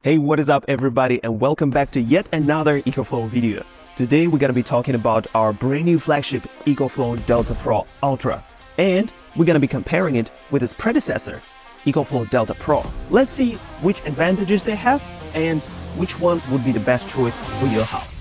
Hey, what is up everybody, and welcome back to yet another EcoFlow video. Today we're gonna be talking about our brand new flagship EcoFlow Delta Pro Ultra, and we're gonna be comparing it with its predecessor, EcoFlow Delta Pro. Let's see which advantages they have and which one would be the best choice for your house.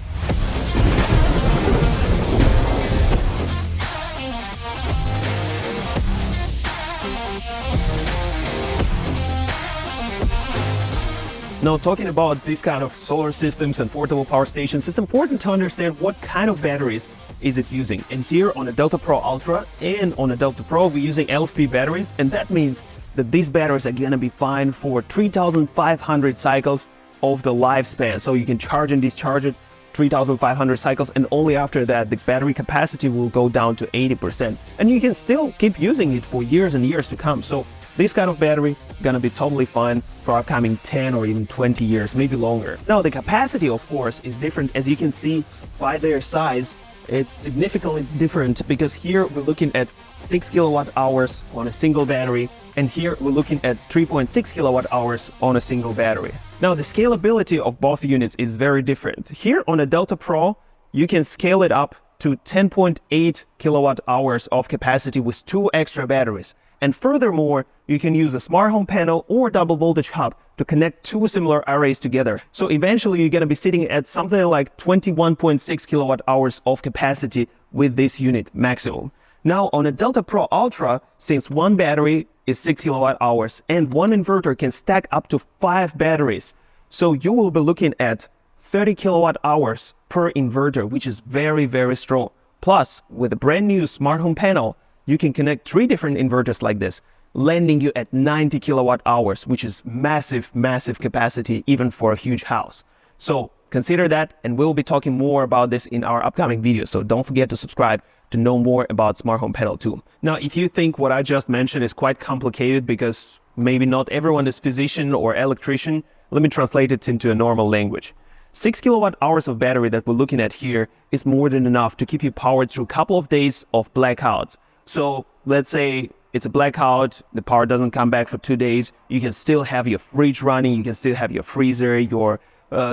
Now, talking about these kind of solar systems and portable power stations, it's important to understand what kind of batteries is it using. And here on a Delta Pro Ultra and on a Delta Pro, we're using LFP batteries, and that means that these batteries are gonna be fine for 3,500 cycles of the lifespan. So you can charge and discharge it 3,500 cycles, and only after that the battery capacity will go down to 80%. And you can still keep using it for years and years to come. So this kind of battery gonna be totally fine for upcoming 10 or even 20 years, maybe longer. Now the capacity, of course, is different. As you can see by their size, it's significantly different, because here we're looking at 6 kilowatt hours on a single battery, and here we're looking at 3.6 kilowatt hours on a single battery. Now the scalability of both units is very different. Here on a Delta Pro, you can scale it up to 10.8 kilowatt hours of capacity with 2 extra batteries. And furthermore, you can use a smart home panel or double voltage hub to connect 2 similar arrays together. So eventually you're gonna be sitting at something like 21.6 kilowatt hours of capacity with this unit maximum. Now on a Delta Pro Ultra, since one battery is 6 kilowatt hours and one inverter can stack up to 5 batteries, so you will be looking at 30 kilowatt hours per inverter, which is very, very strong. Plus, with a brand new smart home panel, you can connect 3 different inverters like this, landing you at 90 kilowatt hours, which is massive, massive capacity even for a huge house. So consider that, and we'll be talking more about this in our upcoming videos. So don't forget to subscribe to know more about smart home panel too. Now, if you think what I just mentioned is quite complicated because maybe not everyone is physician or electrician, let me translate it into a normal language. 6 kilowatt hours of battery that we're looking at here is more than enough to keep you powered through a couple of days of blackouts. So let's say it's a blackout, the power doesn't come back for 2 days, you can still have your fridge running, you can still have your freezer,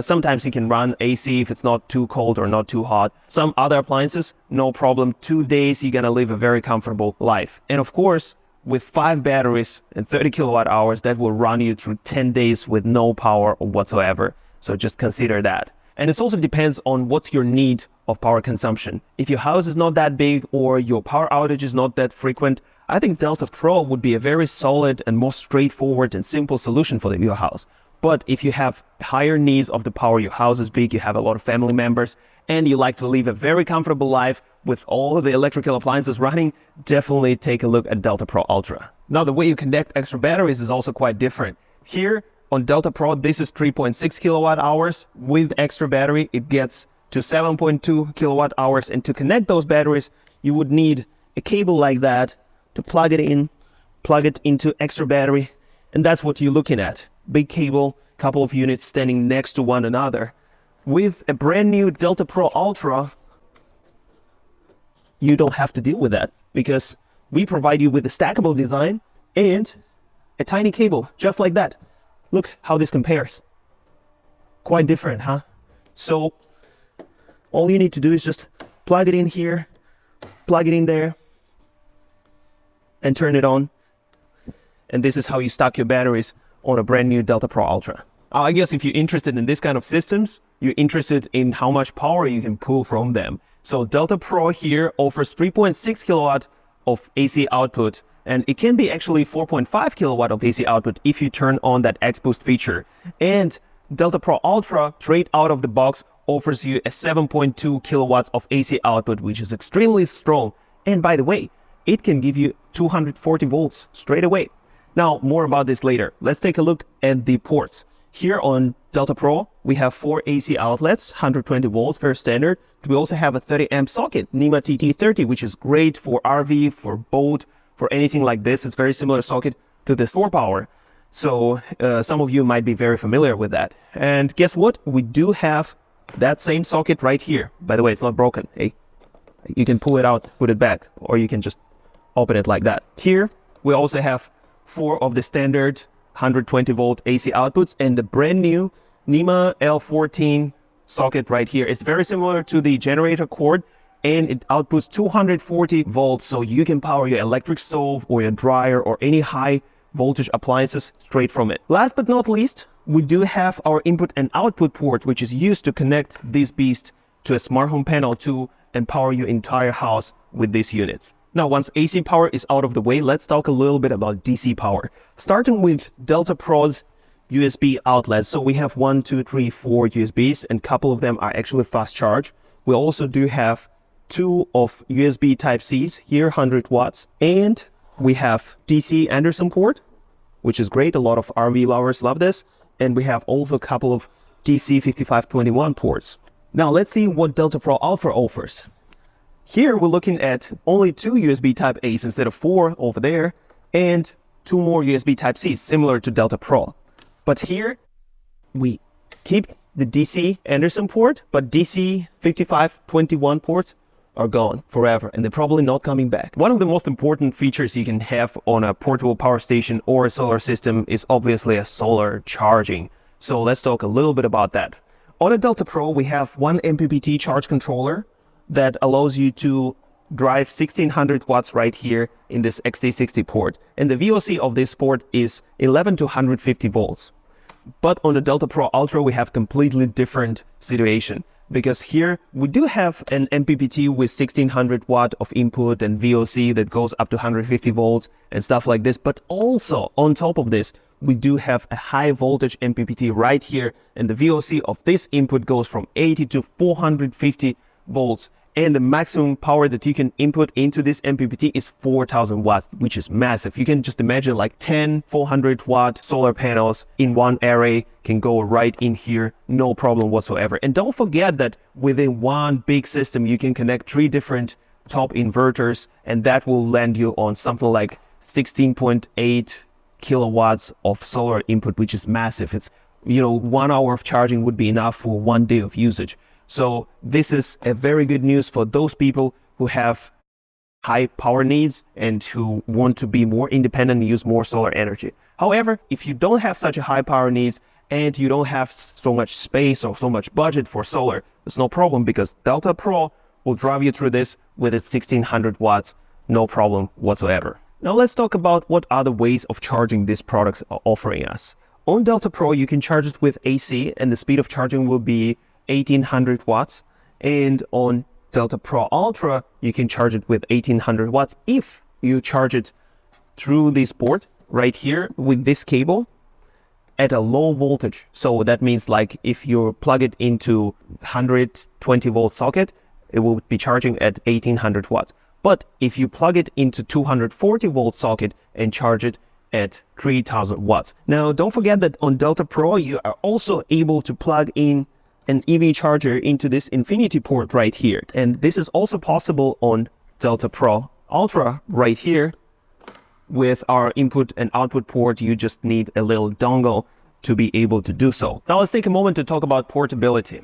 sometimes you can run AC if it's not too cold or not too hot. Some other appliances, no problem, 2 days you're gonna live a very comfortable life. And of course, with 5 batteries and 30 kilowatt hours, that will run you through 10 days with no power whatsoever. So just consider that. And it also depends on what's your need of power consumption. If your house is not that big or your power outage is not that frequent, I think Delta Pro would be a very solid and more straightforward and simple solution for your house. But if you have higher needs of the power, your house is big, you have a lot of family members, and you like to live a very comfortable life with all of the electrical appliances running, definitely take a look at Delta Pro Ultra. Now, the way you connect extra batteries is also quite different. Here on Delta Pro, this is 3.6 kilowatt hours. With extra battery, it gets to 7.2 kilowatt hours. And to connect those batteries, you would need a cable like that to plug it in, plug it into extra battery. And that's what you're looking at. Big cable, couple of units standing next to one another. With a brand new Delta Pro Ultra, you don't have to deal with that, because we provide you with a stackable design and a tiny cable, just like that. Look how this compares. Quite different, huh? So all you need to do is just plug it in here, plug it in there, and turn it on. And this is how you stack your batteries on a brand new Delta Pro Ultra. I guess if you're interested in this kind of systems, you're interested in how much power you can pull from them. So Delta Pro here offers 3.6 kilowatt of AC output, and it can be actually 4.5 kilowatt of AC output if you turn on that X-Boost feature. And Delta Pro Ultra, straight out of the box, offers you a 7.2 kilowatts of AC output, which is extremely strong. And by the way, it can give you 240 volts straight away. Now, more about this later. Let's take a look at the ports. Here on Delta Pro, we have 4 AC outlets, 120 volts, very standard. We also have a 30 amp socket, NEMA TT30, which is great for RV, for boat, for anything like this. It's very similar socket to the 4-power. So some of you might be very familiar with that. And guess what? We do have that same socket right here. By the way, it's not broken. Hey, you can pull it out, put it back, or you can just open it like that. Here, we also have 4 of the standard 120 volt AC outputs, and the brand new NEMA L14 socket right here is very similar to the generator cord, and it outputs 240 volts, so you can power your electric stove or your dryer or any high voltage appliances straight from it. Last but not least, we do have our input and output port, which is used to connect this beast to a smart home panel to and power your entire house with these units. Now, once AC power is out of the way, let's talk a little bit about DC power. Starting with Delta Pro's USB outlets. So we have 1, 2, 3, 4 USBs, and a couple of them are actually fast charge. We also do have 2 of USB Type-Cs here, 100 watts. And we have DC Anderson port, which is great. A lot of RV lovers love this. And we have also a couple of DC 5521 ports. Now let's see what Delta Pro Ultra offers. Here we're looking at only 2 USB Type-A's instead of 4 over there, and 2 more USB Type-C's similar to Delta Pro. But here we keep the DC Anderson port, but DC 5521 ports are gone forever, and they're probably not coming back. One of the most important features you can have on a portable power station or a solar system is obviously a solar charging. So let's talk a little bit about that. On a Delta Pro, we have one MPPT charge controller that allows you to drive 1600 watts right here in this XT60 port. And the VOC of this port is 11 to 150 volts. But on the Delta Pro Ultra, we have completely different situation, because here we do have an MPPT with 1600 watt of input and VOC that goes up to 150 volts and stuff like this. But also on top of this, we do have a high voltage MPPT right here, and the VOC of this input goes from 80 to 450 volts. And the maximum power that you can input into this MPPT is 4000 watts, which is massive. You can just imagine like 10 400 watt solar panels in one array can go right in here, no problem whatsoever. And don't forget that within one big system, you can connect 3 different top inverters, and that will land you on something like 16.8 kilowatts of solar input, which is massive. It's, 1 hour of charging would be enough for 1 day of usage. So this is a very good news for those people who have high power needs and who want to be more independent and use more solar energy. However, if you don't have such a high power needs and you don't have so much space or so much budget for solar, there's no problem, because Delta Pro will drive you through this with its 1600 watts, no problem whatsoever. Now let's talk about what other ways of charging these products are offering us. On Delta Pro, you can charge it with AC, and the speed of charging will be 1800 watts. And on Delta Pro Ultra, you can charge it with 1800 watts if you charge it through this port right here with this cable at a low voltage. So that means like if you plug it into 120 volt socket, it will be charging at 1800 watts. But if you plug it into 240 volt socket and charge it at 3000 watts. Now, don't forget that on Delta Pro, you are also able to plug in an EV charger into this infinity port right here. And this is also possible on Delta Pro Ultra right here. With our input and output port, you just need a little dongle to be able to do so. Now let's take a moment to talk about portability.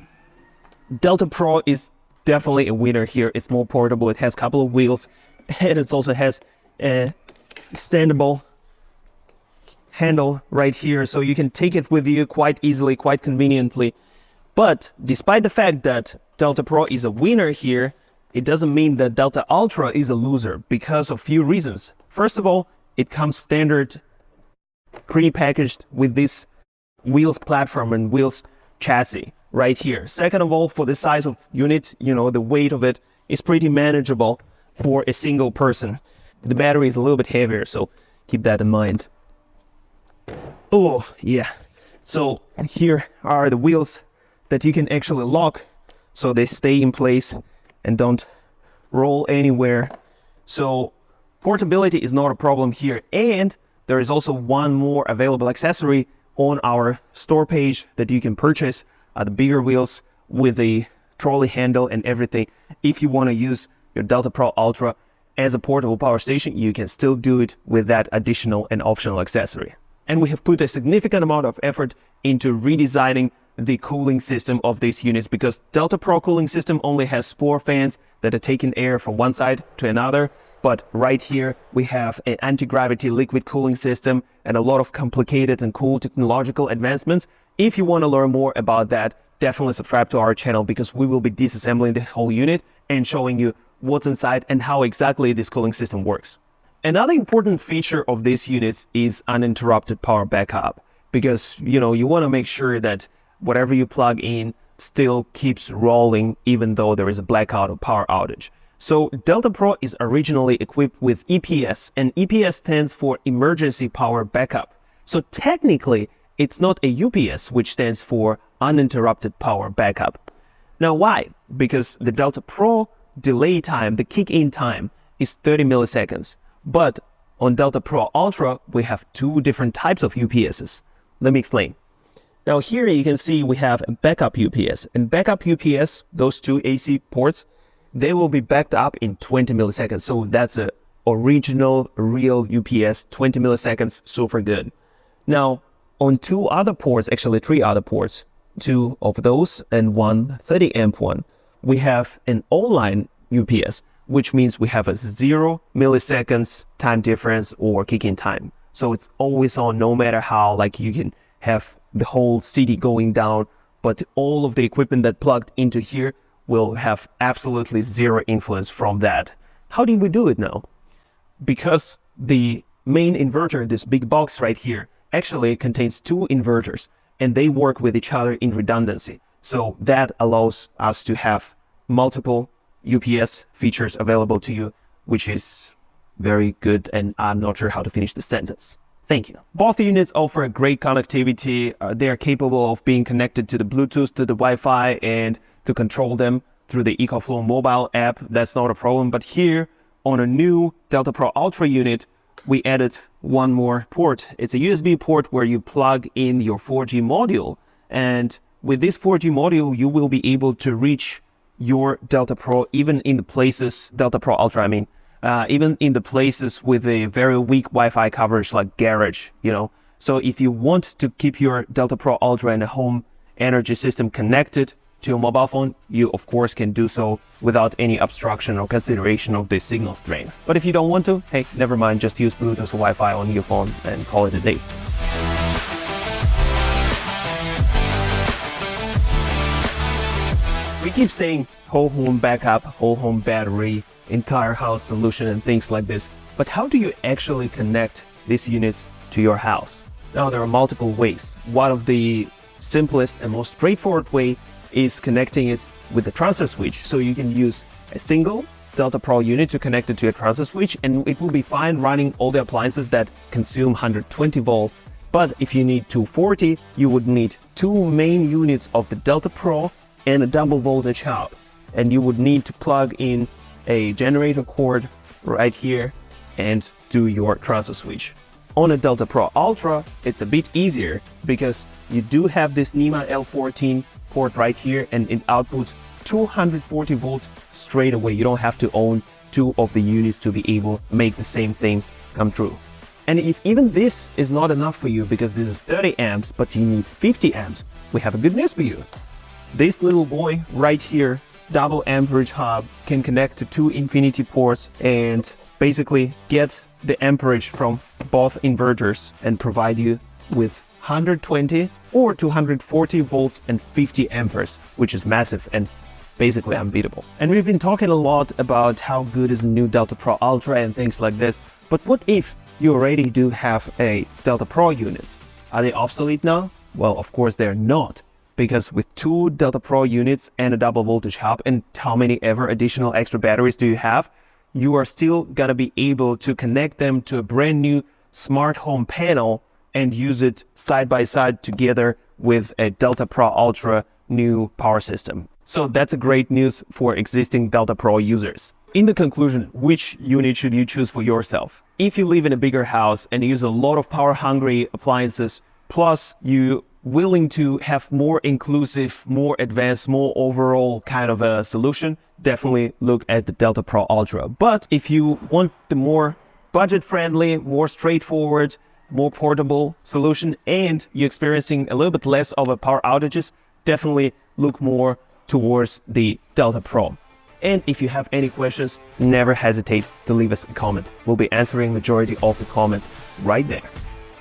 Delta Pro is definitely a winner here. It's more portable. It has a couple of wheels, and it also has a extendable handle right here, so you can take it with you quite easily, quite conveniently. But despite the fact that Delta Pro is a winner here, it doesn't mean that Delta Ultra is a loser, because of a few reasons. First of all, it comes standard pre-packaged with this wheels platform and wheels chassis right here. Second of all, for the size of unit, the weight of it is pretty manageable for a single person. The battery is a little bit heavier, so keep that in mind. Oh, yeah. So here are the wheels that you can actually lock so they stay in place and don't roll anywhere. So portability is not a problem here. And there is also one more available accessory on our store page that you can purchase, the bigger wheels with a trolley handle and everything. If you want to use your Delta Pro Ultra as a portable power station, you can still do it with that additional and optional accessory. And we have put a significant amount of effort into redesigning the cooling system of these units, because Delta Pro cooling system only has 4 fans that are taking air from one side to another. But right here, we have an anti-gravity liquid cooling system and a lot of complicated and cool technological advancements. If you want to learn more about that, definitely subscribe to our channel, because we will be disassembling the whole unit and showing you what's inside and how exactly this cooling system works. Another important feature of these units is uninterrupted power backup, because you want to make sure that whatever you plug in still keeps rolling even though there is a blackout or power outage. So Delta Pro is originally equipped with EPS, and EPS stands for Emergency Power Backup. So technically, it's not a UPS, which stands for Uninterrupted Power Backup. Now why? Because the Delta Pro delay time, the kick-in time, is 30 milliseconds. But on Delta Pro Ultra, we have two different types of UPSs. Let me explain. Now here you can see we have a backup UPS. And backup UPS, those two AC ports, they will be backed up in 20 milliseconds. So that's a original, real UPS, 20 milliseconds, super good. Now, on two other ports, actually three other ports, two of those and one 30 amp one, we have an online UPS, which means we have a 0 milliseconds time difference or kick-in time. So it's always on, no matter how, like you can have the whole city going down, but all of the equipment that plugged into here will have absolutely zero influence from that. How do we do it now? Because the main inverter, this big box right here, actually contains two inverters, and they work with each other in redundancy. So that allows us to have multiple UPS features available to you, which is very good, and I'm not sure how to finish the sentence. Thank you. Both units offer great connectivity. They are capable of being connected to the Bluetooth, to the Wi-Fi, and to control them through the EcoFlow mobile app. That's not a problem. But here on a new Delta Pro Ultra unit, we added one more port. It's a USB port where you plug in your 4G module. And with this 4G module, you will be able to reach your Delta Pro even in the places, Delta Pro Ultra, I mean, even in the places with a very weak Wi-Fi coverage like garage, So if you want to keep your Delta Pro Ultra and a home energy system connected to your mobile phone, you of course can do so without any obstruction or consideration of the signal strength. But if you don't want to, hey, never mind, just use Bluetooth or Wi-Fi on your phone and call it a day. We keep saying whole home backup, whole home battery, entire house solution and things like this, but how do you actually connect these units to your house? Now there are multiple ways. One of the simplest and most straightforward way is connecting it with the transfer switch. So you can use a single Delta Pro unit to connect it to a transfer switch, and it will be fine running all the appliances that consume 120 volts. But if you need 240, you would need two main units of the Delta Pro and a double voltage hub. And you would need to plug in a generator cord right here and do your transfer switch. On a Delta Pro Ultra, it's a bit easier because you do have this NEMA L14 port right here, and it outputs 240 volts straight away. You don't have to own two of the units to be able to make the same things come true. And if even this is not enough for you, because this is 30 amps, but you need 50 amps, we have a good news for you. This little boy right here, double amperage hub, can connect to two infinity ports and basically get the amperage from both inverters and provide you with 120 or 240 volts and 50 amperes, which is massive and basically unbeatable. And we've been talking a lot about how good is the new Delta Pro Ultra and things like this, but what if you already do have a Delta Pro units? Are they obsolete now? Well, of course they're not, because with two Delta Pro units and a double voltage hub, and how many ever additional extra batteries do you have, you are still gonna be able to connect them to a brand new smart home panel and use it side by side together with a Delta Pro Ultra new power system. So that's a great news for existing Delta Pro users. In the conclusion, which unit should you choose for yourself? If you live in a bigger house and use a lot of power-hungry appliances, plus you willing to have more inclusive, more advanced, more overall kind of a solution, definitely look at the Delta Pro Ultra. But if you want the more budget-friendly, more straightforward, more portable solution, and you're experiencing a little bit less of a power outages, definitely look more towards the Delta Pro. And if you have any questions, never hesitate to leave us a comment. We'll be answering majority of the comments right there.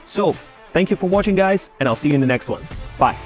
So, thank you for watching, guys, and I'll see you in the next one. Bye.